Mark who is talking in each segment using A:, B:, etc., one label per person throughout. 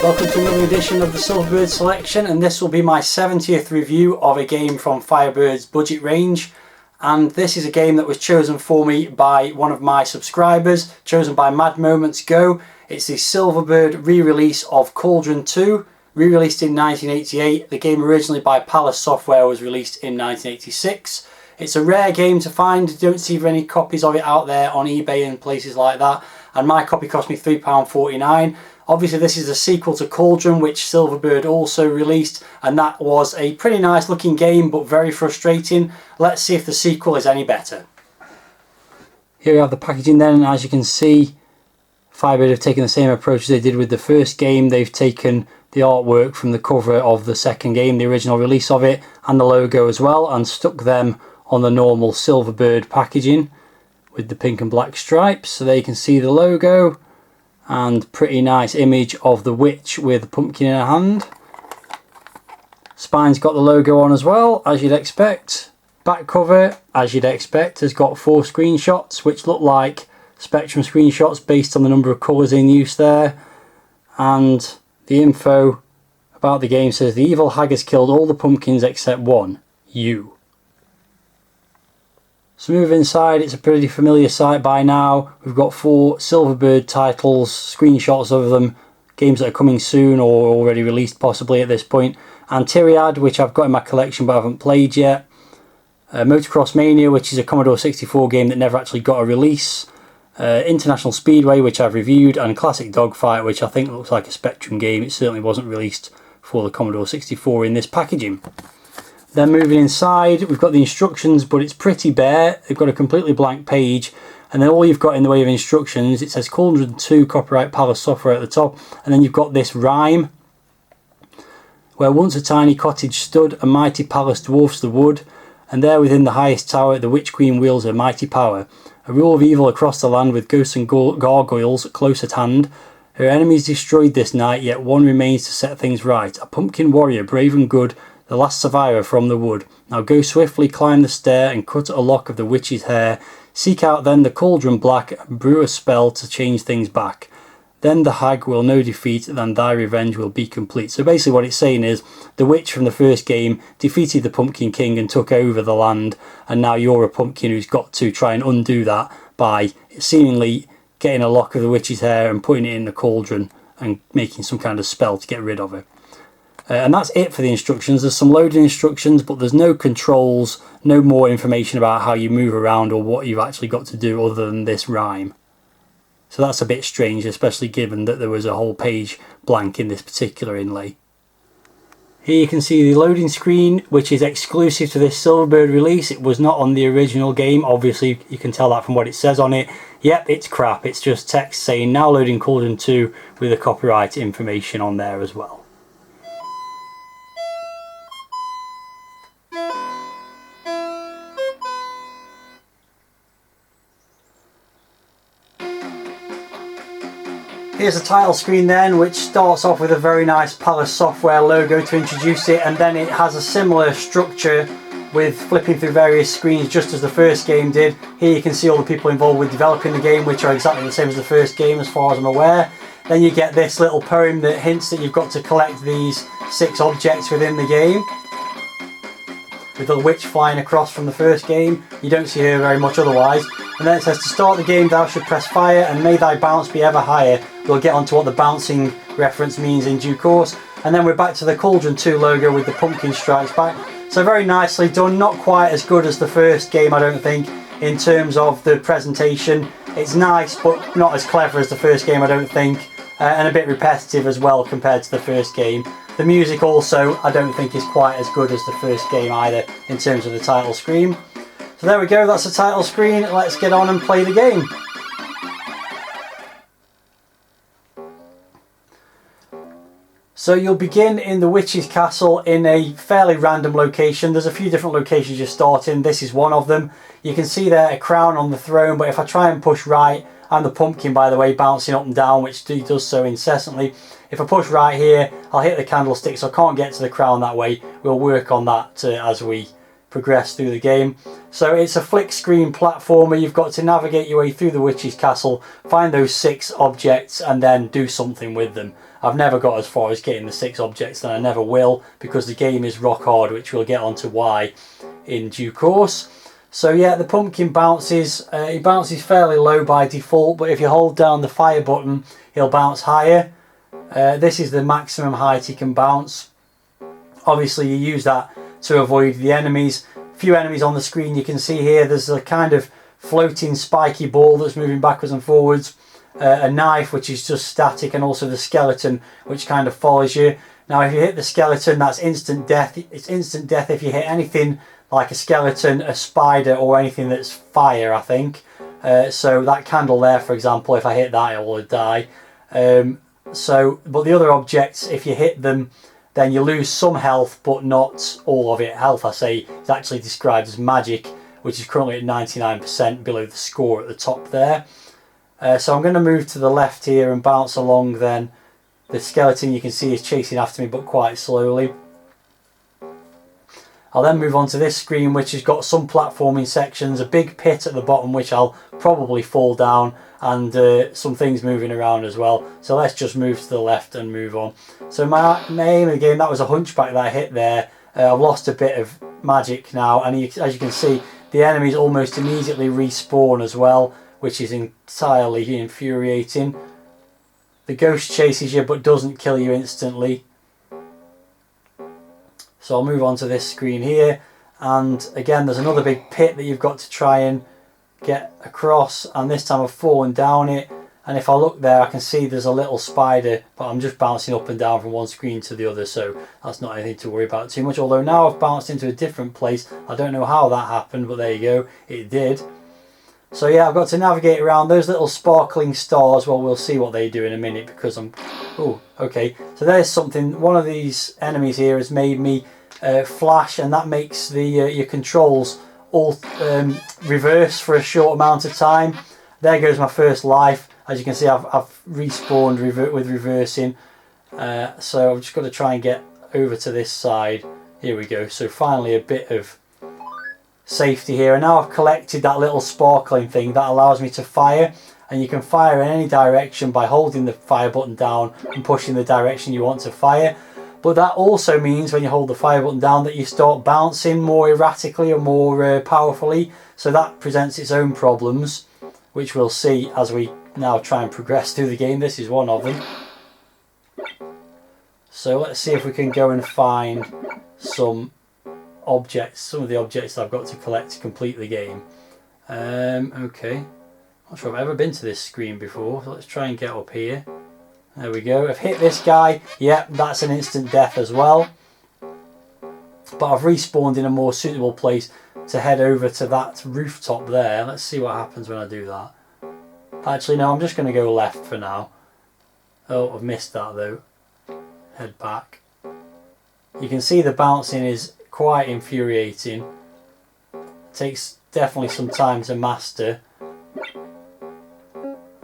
A: Welcome to another edition of the Silverbird Selection, and this will be my 70th review of a game from Firebird's budget range. And this is a game that was chosen for me by one of my subscribers, chosen by Mad Moments Go. It's the Silverbird re-release of Cauldron II, re-released in 1988. The game originally by Palace Software was released in 1986. It's a rare game to find, you don't see any copies of it out there on eBay and places like that. And my copy cost me £3.49. Obviously this is a sequel to Cauldron, which Silverbird also released, and that was a pretty nice looking game but very frustrating. Let's see if the sequel is any better. Here we have the packaging then, and as you can see, Firebird have taken the same approach as they did with the first game. They've taken the artwork from the cover of the second game, the original release of it, and the logo as well, and stuck them on the normal Silverbird packaging with the pink and black stripes, so there you can see the logo and pretty nice image of the witch with a pumpkin in her hand. Spine's got the logo on as well, as you'd expect. Back cover, as you'd expect, has got 4 screenshots which look like Spectrum screenshots based on the number of colours in use there. And the info about the game says the evil hag has killed all the pumpkins except one, you. So move inside, it's a pretty familiar sight by now. We've got 4 Silverbird titles, screenshots of them, games that are coming soon or already released possibly at this point. And Tyriad, which I've got in my collection but haven't played yet. Motocross Mania, which is a Commodore 64 game that never actually got a release. International Speedway, which I've reviewed, and Classic Dogfight, which I think looks like a Spectrum game. It certainly wasn't released for the Commodore 64 in this packaging. Then moving inside, we've got the instructions, but it's pretty bare. They've got a completely blank page, and then all you've got in the way of instructions, it says Cauldron II, copyright Palace Software at the top, and then you've got this rhyme. Where once a tiny cottage stood, a mighty palace dwarfs the wood, and there within the highest tower the witch queen wields her mighty power. A rule of evil across the land with ghosts and gargoyles close at hand. Her enemies destroyed this night, yet one remains to set things right. A pumpkin warrior, brave and good, the last survivor from the wood. Now go swiftly, climb the stair, and cut a lock of the witch's hair. Seek out then the cauldron black, and brew a spell to change things back. Then the hag will know defeat, and thy revenge will be complete. So basically what it's saying is, the witch from the first game defeated the Pumpkin King and took over the land, and now you're a pumpkin who's got to try and undo that by seemingly getting a lock of the witch's hair and putting it in the cauldron and making some kind of spell to get rid of her. And that's it for the instructions. There's some loading instructions, but there's no controls, no more information about how you move around or what you've actually got to do other than this rhyme. So that's a bit strange, especially given that there was a whole page blank in this particular inlay. Here you can see the loading screen, which is exclusive to this Silverbird release. It was not on the original game. Obviously you can tell that from what it says on it. Yep, it's crap. It's just text saying now loading Cauldron II with the copyright information on there as well. Here's the title screen then, which starts off with a very nice Palace Software logo to introduce it, and then it has a similar structure with flipping through various screens just as the first game did. Here you can see all the people involved with developing the game, which are exactly the same as the first game as far as I'm aware. Then you get this little poem that hints that you've got to collect these 6 objects within the game, with the witch flying across from the first game. You don't see her very much otherwise. And then it says, to start the game thou should press fire, and may thy bounce be ever higher. We'll get onto what the bouncing reference means in due course. And then we're back to the Cauldron II logo with the pumpkin stripes back. So very nicely done, not quite as good as the first game I don't think in terms of the presentation. It's nice but not as clever as the first game I don't think, and a bit repetitive as well compared to the first game. The music also I don't think is quite as good as the first game either in terms of the title screen. So there we go, that's the title screen. Let's get on and play the game. So you'll begin in the witch's castle in a fairly random location. There's a few different locations you start in. This is one of them. You can see there a crown on the throne, but if I try and push right, I'm the pumpkin by the way, bouncing up and down, which does so incessantly. If I push right here, I'll hit the candlestick, so I can't get to the crown that way. We'll work on that as we progress through the game. So it's a flick screen platformer. You've got to navigate your way through the witch's castle, find those 6 objects and then do something with them. I've never got as far as getting the 6 objects, and I never will, because the game is rock hard, which we'll get onto why in due course. So yeah, the pumpkin bounces. He bounces fairly low by default, but if you hold down the fire button, he'll bounce higher. This is the maximum height he can bounce. Obviously you use that to avoid the enemies. Few enemies on the screen you can see here. There's a kind of floating spiky ball that's moving backwards and forwards. A knife which is just static, and also the skeleton which kind of follows you. Now if you hit the skeleton, that's instant death. It's instant death if you hit anything like a skeleton, a spider, or anything that's fire, I think. So that candle there, for example, if I hit that, it will die. But the other objects, if you hit them, then you lose some health, but not all of it. Health, I say, is actually described as magic, which is currently at 99% below the score at the top there. So I'm going to move to the left here and bounce along then. The skeleton you can see is chasing after me, but quite slowly. I'll then move on to this screen, which has got some platforming sections, a big pit at the bottom which I'll probably fall down, and some things moving around as well. So let's just move to the left and move on. So my aim again, that was a hunchback that I hit there. I've lost a bit of magic now, and as you can see, the enemies almost immediately respawn as well, which is entirely infuriating. The ghost chases you but doesn't kill you instantly. So I'll move on to this screen here, and again there's another big pit that you've got to try and get across, and this time I've fallen down it, and if I look there I can see there's a little spider, but I'm just bouncing up and down from one screen to the other, so that's not anything to worry about too much. Although now I've bounced into a different place, I don't know how that happened, but there you go, it did. So yeah, I've got to navigate around those little sparkling stars. Well, we'll see what they do in a minute, because I'm... Oh, okay. So there's something. One of these enemies here has made me flash, and that makes the your controls all reverse for a short amount of time. There goes my first life. As you can see, I've respawned with reversing. So I've just got to try and get over to this side. Here we go. So finally a bit of safety here, and now I've collected that little sparkling thing that allows me to fire, and you can fire in any direction by holding the fire button down and pushing the direction you want to fire. But that also means when you hold the fire button down that you start bouncing more erratically or more powerfully, so that presents its own problems, which we'll see as we now try and progress through the game. This is one of them. So let's see if we can go and find some objects, some of the objects that I've got to collect to complete the game. Okay, not sure I've ever been to this screen before, so let's try and get up here. There we go. I've hit this guy. Yep, that's an instant death as well, but I've respawned in a more suitable place to head over to that rooftop there. Let's see what happens when I do that. Actually no, I'm just going to go left for now. Oh, I've missed that though. Head back. You can see the bouncing is quite infuriating. Takes definitely some time to master.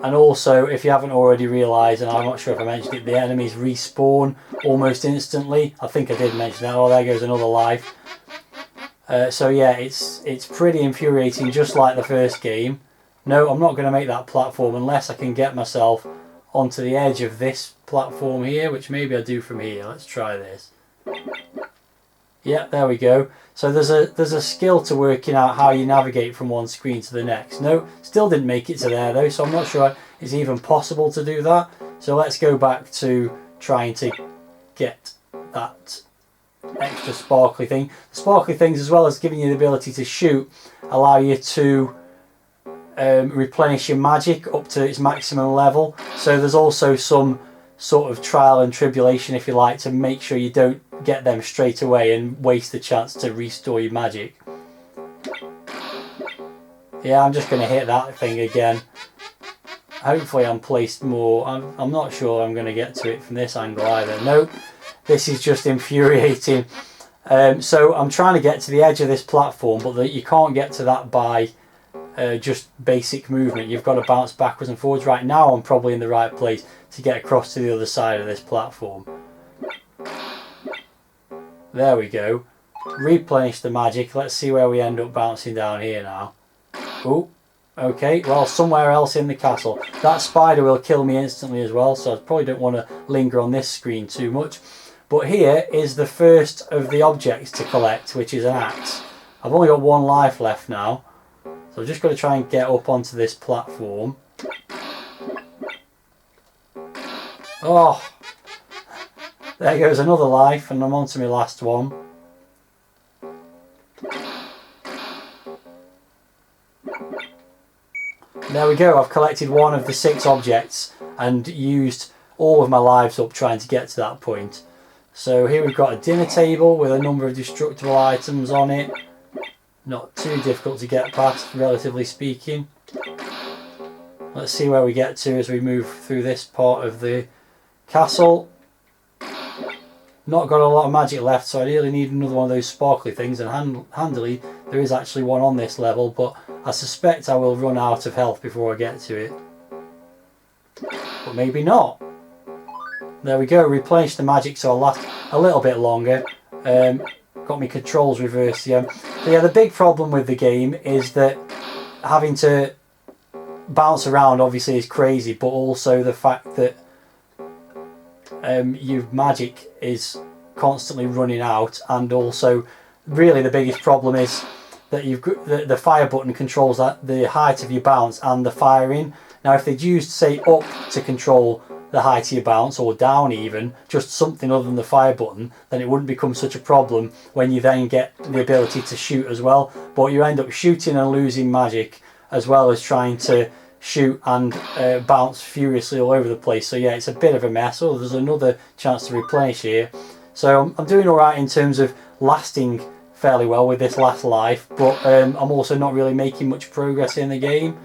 A: And also, if you haven't already realised, and I'm not sure if I mentioned it, the enemies respawn almost instantly. I think I did mention that. Oh, there goes another life. So yeah, it's pretty infuriating, just like the first game. No, I'm not going to make that platform unless I can get myself onto the edge of this platform here, which maybe I do from here. Let's try this. Yep, there we go. So there's a skill to working out how you navigate from one screen to the next. No, still didn't make it to there though, so I'm not sure it's even possible to do that. So let's go back to trying to get that extra sparkly thing. The sparkly things, as well as giving you the ability to shoot, allow you to replenish your magic up to its maximum level. So there's also some sort of trial and tribulation, if you like, to make sure you don't get them straight away and waste the chance to restore your magic. Yeah, I'm just going to hit that thing again. Hopefully I'm placed more. I'm not sure I'm going to get to it from this angle either. Nope, this is just infuriating. So I'm trying to get to the edge of this platform, but you can't get to that by just basic movement. You've got to bounce backwards and forwards. Right now I'm probably in the right place to get across to the other side of this platform. There we go. Replenish the magic. Let's see where we end up bouncing down here now. Oh, Okay, well, somewhere else in the castle. That spider will kill me instantly as well, so I probably don't want to linger on this screen too much. But here is the first of the objects to collect, which is an axe. I've only got 1 life left now, so I've just got to try and get up onto this platform. Oh, there goes another life, and I'm on to my last one. There we go, I've collected 1 of the 6 objects and used all of my lives up trying to get to that point. So here we've got a dinner table with a number of destructible items on it. Not too difficult to get past, relatively speaking. Let's see where we get to as we move through this part of the castle. Not got a lot of magic left, so I really need another one of those sparkly things, and handily there is actually one on this level, but I suspect I will run out of health before I get to it. But maybe not. There we go, replenish the magic so I'll last a little bit longer. Got my controls reversed again. So yeah, the big problem with the game is that having to bounce around obviously is crazy, but also the fact that your magic is constantly running out, and also really the biggest problem is that you've got the fire button controls that the height of your bounce and the firing. Now if they'd used say up to control the height of your bounce, or down even, just something other than the fire button, then it wouldn't become such a problem when you then get the ability to shoot as well. But you end up shooting and losing magic as well as trying to shoot and bounce furiously all over the place. So yeah, it's a bit of a mess. Oh, there's another chance to replenish here. So I'm doing alright in terms of lasting fairly well with this last life, but I'm also not really making much progress in the game.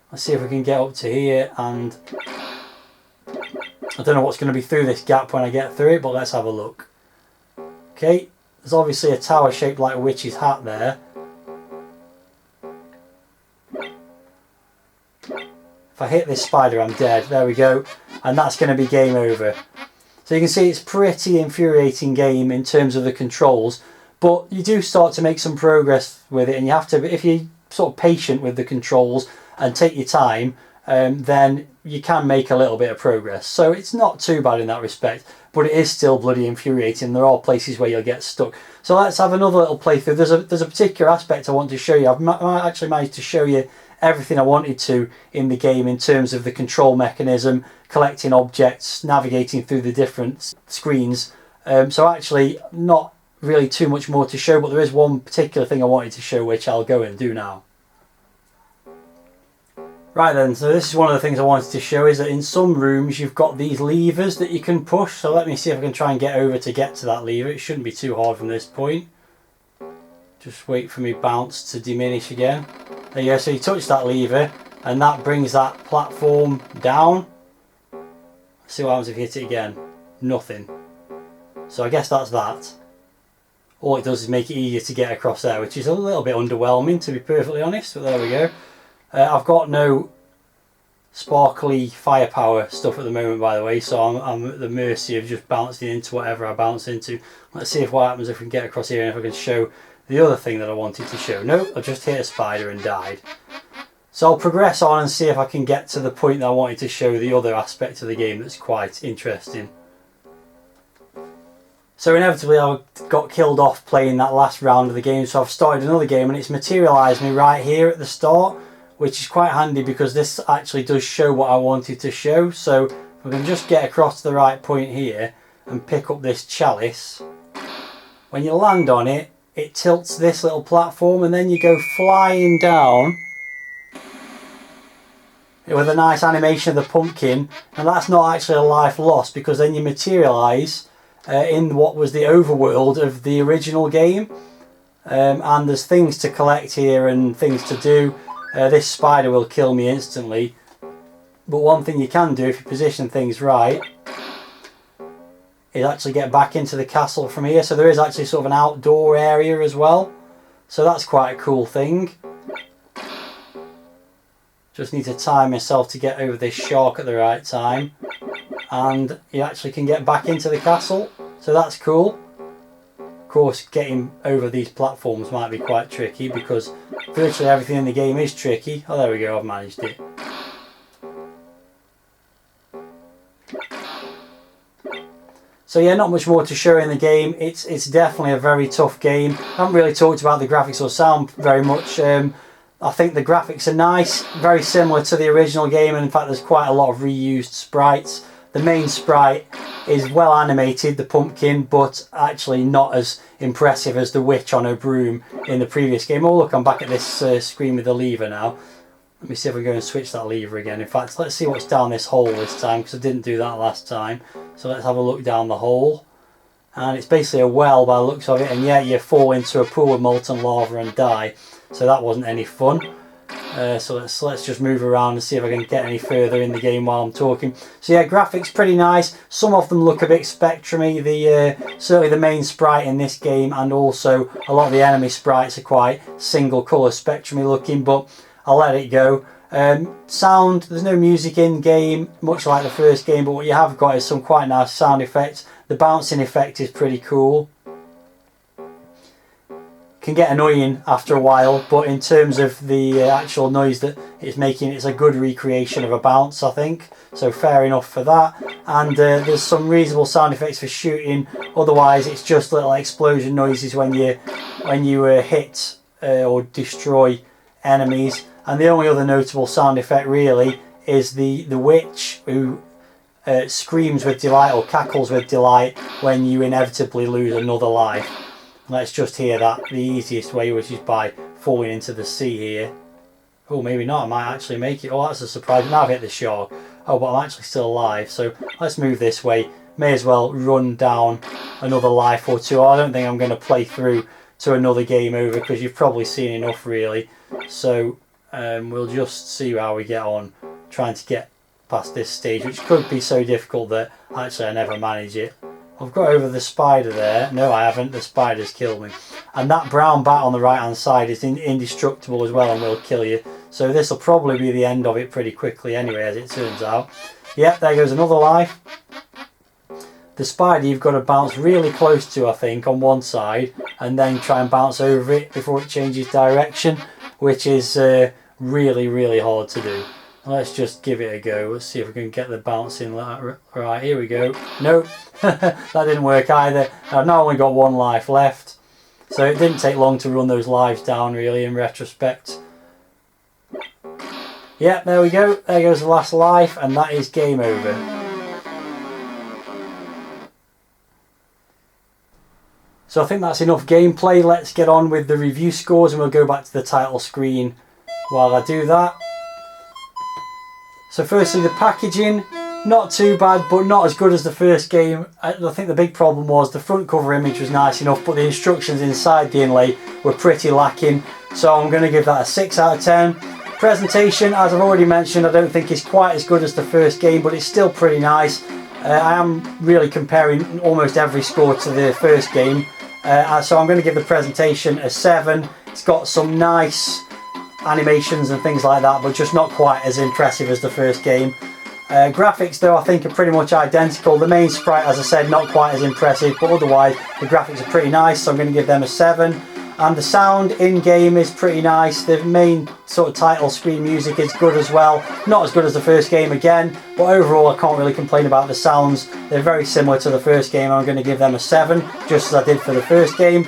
A: Let's see if we can get up to here, and I don't know what's going to be through this gap when I get through it, but let's have a look. Okay, there's obviously a tower shaped like a witch's hat there. If I hit this spider, I'm dead. There we go. And that's going to be game over. So you can see it's a pretty infuriating game in terms of the controls, but you do start to make some progress with it, and you have to, if you're sort of patient with the controls and take your time, then you can make a little bit of progress. So it's not too bad in that respect, but it is still bloody infuriating. There are places where you'll get stuck. So let's have another little playthrough. There's a particular aspect I want to show you. I've actually managed to show you everything I wanted to in the game in terms of the control mechanism, collecting objects, navigating through the different screens. So actually not really too much more to show, but there is one particular thing I wanted to show which I'll go and do now. Right then, so this is one of the things I wanted to show, is that in some rooms you've got these levers that you can push. So let me see if I can try and get over to get to that lever. It shouldn't be too hard from this point. Just wait for me bounce to diminish again. There you go, so you touch that lever and that brings that platform down. Let's see what happens if you hit it again. Nothing. So I guess that's that. All it does is make it easier to get across there, which is a little bit underwhelming to be perfectly honest, but there we go. I've got no sparkly firepower stuff at the moment, by the way, so I'm at the mercy of just bouncing into whatever I bounce into. Let's see what happens if we can get across here and if I can show the other thing that I wanted to show. No, I just hit a spider and died. So I'll progress on and see if I can get to the point that I wanted to show the other aspect of the game that's quite interesting. So inevitably I got killed off playing that last round of the game, so I've started another game and it's materialised me right here at the start, which is quite handy because this actually does show what I wanted to show. So we can just get across to the right point here and pick up this chalice. When you land on it, it tilts this little platform and then you go flying down with a nice animation of the pumpkin, and that's not actually a life lost because then you materialise in what was the overworld of the original game, and there's things to collect here and things to do. This spider will kill me instantly, but one thing you can do if you position things right is actually get back into the castle from here. So there is actually sort of an outdoor area as well, so that's quite a cool thing. Just need to time myself to get over this shark at the right time, and you actually can get back into the castle, so that's cool. Of course, getting over these platforms might be quite tricky because virtually everything in the game is tricky. Oh, there we go, I've managed it. So yeah, not much more to show in the game. It's definitely a very tough game. I haven't really talked about the graphics or sound very much. I think the graphics are nice, very similar to the original game, and in fact there's quite a lot of reused sprites. The main sprite is well animated, the pumpkin, but actually not as impressive as the witch on her broom in the previous game. Oh look, I'm back at this screen with the lever now. Let me see if I go and switch that lever again. In fact, let's see what's down this hole this time, because I didn't do that last time. So let's have a look down the hole. And it's basically a well by the looks of it, and yeah, you fall into a pool of molten lava and die. So that wasn't any fun. So let's just move around and see if I can get any further in the game while I'm talking. So yeah, graphics pretty nice. Some of them look a bit spectrumy. Certainly the main sprite in this game, and also a lot of the enemy sprites are quite single colour spectrumy looking, but I'll let it go. Sound, there's no music in game, much like the first game, but what you have got is some quite nice sound effects. The bouncing effect is pretty cool. Can get annoying after a while, but in terms of the actual noise that it's making, it's a good recreation of a bounce, I think. So fair enough for that. And there's some reasonable sound effects for shooting. Otherwise, it's just little explosion noises when you hit or destroy enemies. And the only other notable sound effect really is the witch, who screams with delight or cackles with delight when you inevitably lose another life. Let's just hear that the easiest way, which is by falling into the sea here. Oh, maybe not. I might actually make it. Oh, that's a surprise. Now I've hit the shark. Oh, but I'm actually still alive. So let's move this way. May as well run down another life or two. I don't think I'm going to play through to another game over, because you've probably seen enough really. So we'll just see how we get on trying to get past this stage, which could be so difficult that actually I never manage it. I've got over the spider there. No, I haven't. The spider's killed me. And that brown bat on the right hand side is indestructible as well and will kill you. So this will probably be the end of it pretty quickly anyway, as it turns out. Yep, there goes another life. The spider you've got to bounce really close to, I think, on one side, and then try and bounce over it before it changes direction, which is really, really hard to do. Let's just give it a go. Let's see if we can get the bouncing. Right, here we go. Nope, that didn't work either. I've now only got one life left. So it didn't take long to run those lives down really in retrospect. Yeah, there we go. There goes the last life, and that is game over. So I think that's enough gameplay. Let's get on with the review scores, and we'll go back to the title screen while I do that. So firstly, the packaging, not too bad, but not as good as the first game. I think the big problem was the front cover image was nice enough, but the instructions inside the inlay were pretty lacking. So I'm going to give that a 6 out of 10. Presentation, as I've already mentioned, I don't think is quite as good as the first game, but it's still pretty nice. I am really comparing almost every score to the first game. So I'm going to give the presentation a 7. It's got some nice animations and things like that, but just not quite as impressive as the first game. Graphics though I think are pretty much identical. The main sprite, as I said, not quite as impressive, but otherwise the graphics are pretty nice, so I'm going to give them a 7. And the sound in game is pretty nice. The main sort of title screen music is good as well. Not as good as the first game again, but overall I can't really complain about the sounds. They're very similar to the first game. I'm going to give them a 7, just as I did for the first game.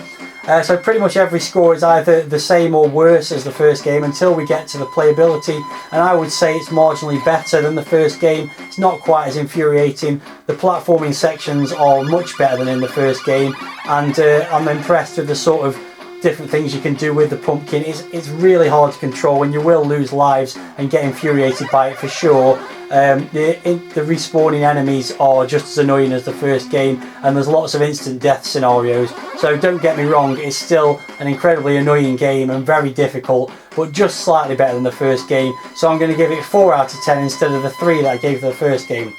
A: So pretty much every score is either the same or worse as the first game until we get to the playability, and I would say it's marginally better than the first game. It's not quite as infuriating. The platforming sections are much better than in the first game, and I'm impressed with the sort of different things you can do with the pumpkin. It's really hard to control, and you will lose lives and get infuriated by it for sure. The respawning enemies are just as annoying as the first game, and there's lots of instant death scenarios, so don't get me wrong, it's still an incredibly annoying game and very difficult, but just slightly better than the first game. So I'm going to give it 4 out of 10 instead of the 3 that I gave the first game.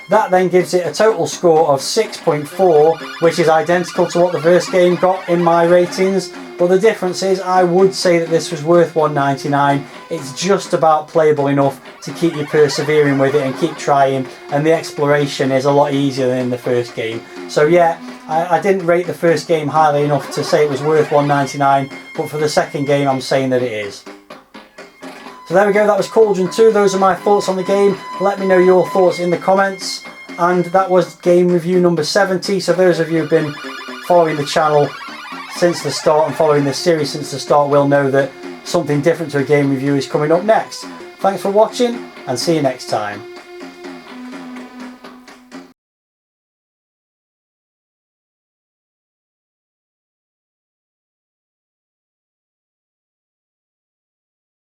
A: That then gives it a total score of 6.4, which is identical to what the first game got in my ratings. But the difference is, I would say that this was worth $1.99. It's just about playable enough to keep you persevering with it and keep trying, and the exploration is a lot easier than in the first game. So yeah, I didn't rate the first game highly enough to say it was worth $1.99, but for the second game I'm saying that it is. So there we go, that was Cauldron II. Those are my thoughts on the game. Let me know your thoughts in the comments. And that was game review number 70. So those of you who've been following the channel since the start and following this series since the start will know that something different to a game review is coming up next. Thanks for watching and see you next time.